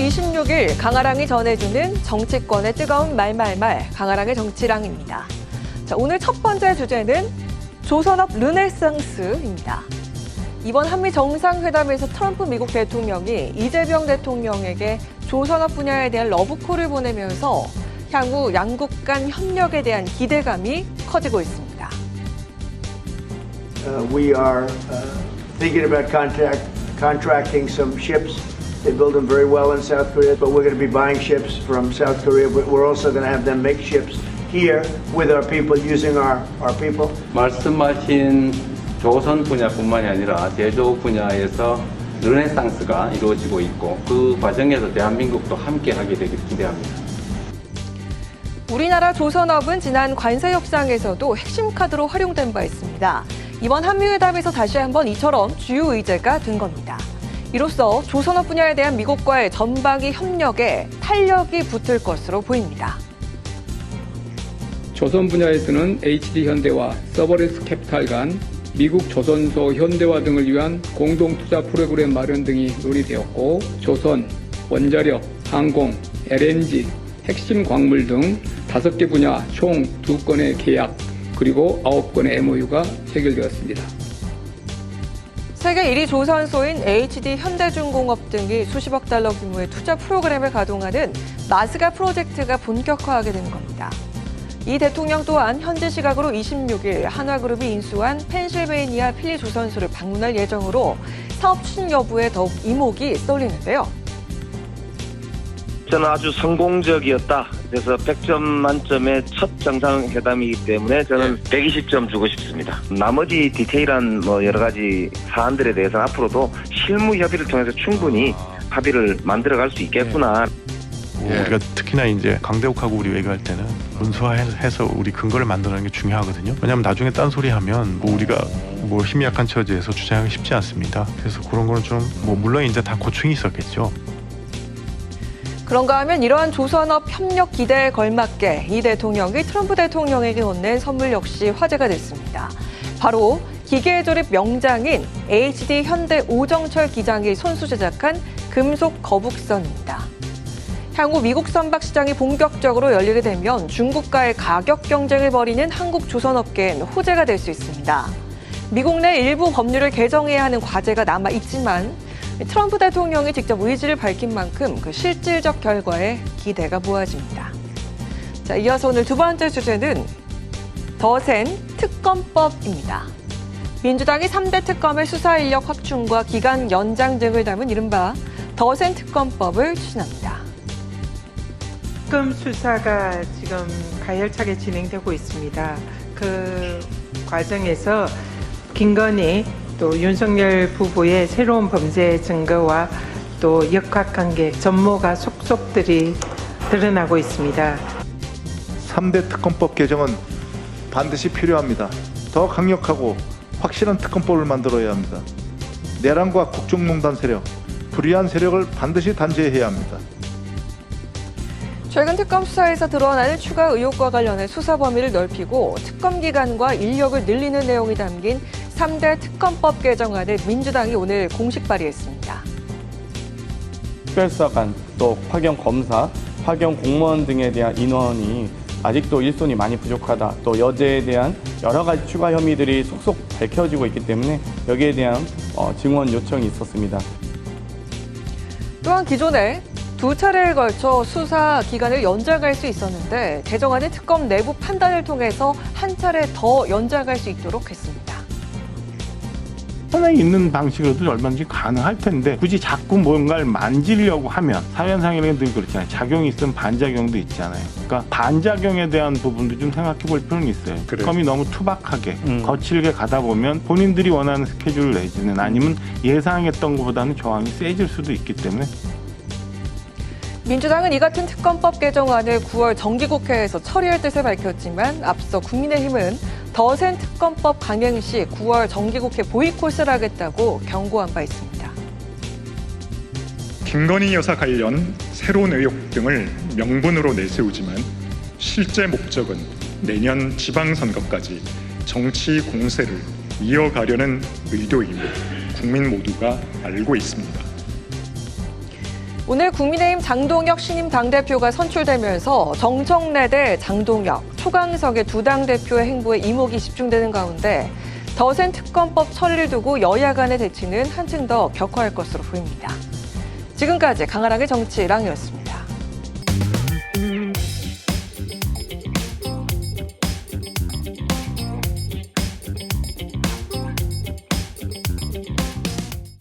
10월 26일 강아랑이 전해주는 정치권의 뜨거운 말말말 강아랑의 정치랑입니다. 자, 오늘 첫 번째 주제는 조선업 르네상스입니다. 이번 한미 정상회담에서 트럼프 미국 대통령이 이재명 대통령에게 조선업 분야에 대한 러브콜을 보내면서 향후 양국 간 협력에 대한 기대감이 커지고 있습니다. We are thinking about contracting some ships. They build them very well in South Korea, but we're going to be buying ships from South Korea. But we're also going to have them make ships here with our people, using our people. 말씀하신 조선 분야뿐만이 아니라 제조 분야에서 르네상스가 이루어지고 있고 그 과정에서 대한민국도 함께하게 되길 기대합니다. 우리나라 조선업은 지난 관세 협상에서도 핵심 카드로 활용된 바 있습니다. 이번 한미회담에서 다시 한번 이처럼 주요 의제가 된 겁니다. 이로써 조선업 분야에 대한 미국과의 전방위 협력에 탄력이 붙을 것으로 보입니다. 조선 분야에서는 HD현대와 서버리스 캐피탈 간 미국 조선소 현대화 등을 위한 공동투자 프로그램 마련 등이 논의되었고 조선, 원자력, 항공, LNG, 핵심 광물 등 5개 분야 총 2건의 계약 그리고 9건의 MOU가 체결되었습니다. 세계 1위 조선소인 HD현대중공업 등이 수십억 달러 규모의 투자 프로그램을 가동하는 마스가 프로젝트가 본격화하게 되는 겁니다. 이 대통령 또한 현지 시각으로 26일 한화그룹이 인수한 펜실베이니아 필리 조선소를 방문할 예정으로 사업 추진 여부에 더욱 이목이 쏠리는데요. 저는 아주 성공적이었다. 그래서 100점 만점의 첫 정상회담이기 때문에 저는 120점 주고 싶습니다. 나머지 디테일한 여러 가지 사안들에 대해서는 앞으로도 실무 협의를 통해서 충분히 합의를 만들어갈 수 있겠구나. 우리가 특히나 이제 강대국하고 우리 외교할 때는 문서화해서 우리 근거를 만드는 게 중요하거든요. 왜냐하면 나중에 딴소리하면 우리가 힘이 약한 처지에서 주장하기 쉽지 않습니다. 그래서 그런 거는 좀 물론 이제 다 고충이 있었겠죠. 그런가 하면 이러한 조선업 협력 기대에 걸맞게 이 대통령이 트럼프 대통령에게 건넨 선물 역시 화제가 됐습니다. 바로 기계 조립 명장인 HD현대 오정철 기장이 손수 제작한 금속 거북선입니다. 향후 미국 선박 시장이 본격적으로 열리게 되면 중국과의 가격 경쟁을 벌이는 한국 조선업계엔 호재가 될 수 있습니다. 미국 내 일부 법률을 개정해야 하는 과제가 남아있지만 트럼프 대통령이 직접 의지를 밝힌 만큼 그 실질적 결과에 기대가 모아집니다. 자, 이어서 오늘 두 번째 주제는 더센 특검법입니다. 민주당이 3대 특검의 수사 인력 확충과 기간 연장 등을 담은 이른바 더센 특검법을 추진합니다. 특검 수사가 지금 가열차게 진행되고 있습니다. 그 과정에서 김건희 또 윤석열 부부의 새로운 범죄 증거와 또 역학관계, 전모가 속속들이 드러나고 있습니다. 3대 특검법 개정은 반드시 필요합니다. 더 강력하고 확실한 특검법을 만들어야 합니다. 내란과 국정농단 세력, 불의한 세력을 반드시 단죄해야 합니다. 최근 특검 수사에서 드러나는 추가 의혹과 관련해 수사 범위를 넓히고 특검 기간과 인력을 늘리는 내용이 담긴 3대 특검법 개정안을 민주당이 오늘 공식 발의했습니다. 특별수사관, 또 파견 검사, 파견 공무원 등에 대한 인원이 아직도 일손이 많이 부족하다. 또 여제에 대한 여러 가지 추가 혐의들이 속속 밝혀지고 있기 때문에 여기에 대한 증원 요청이 있었습니다. 또한 기존에 2차례에 걸쳐 수사 기간을 연장할 수 있었는데 개정안은 특검 내부 판단을 통해서 한 차례 더 연장할 수 있도록 했습니다. 현행에 있는 방식으로도 얼마든지 가능할 텐데 굳이 자꾸 뭔가를 만지려고 하면 사회현상이라는 게 늘 그렇잖아요. 작용이 있으면 반작용도 있잖아요. 그러니까 반작용에 대한 부분도 좀 생각해 볼 필요는 있어요. 특검이 너무 투박하게 거칠게 가다 보면 본인들이 원하는 스케줄 내지는 아니면 예상했던 것보다는 저항이 세질 수도 있기 때문에 민주당은 이 같은 특검법 개정안을 9월 정기국회에서 처리할 뜻을 밝혔지만 앞서 국민의힘은 더센 특검법 강행 시 9월 정기국회 보이콧을 하겠다고 경고한 바 있습니다. 김건희 여사 관련 새로운 의혹 등을 명분으로 내세우지만 실제 목적은 내년 지방선거까지 정치 공세를 이어가려는 의도임을 국민 모두가 알고 있습니다. 오늘 국민의힘 장동혁 신임 당대표가 선출되면서 정청래 대 장동혁, 초강석의 두 당대표의 행보에 이목이 집중되는 가운데 더센 특검법 처리를 두고 여야 간의 대치는 한층 더 격화할 것으로 보입니다. 지금까지 강아랑의 정치랑이었습니다.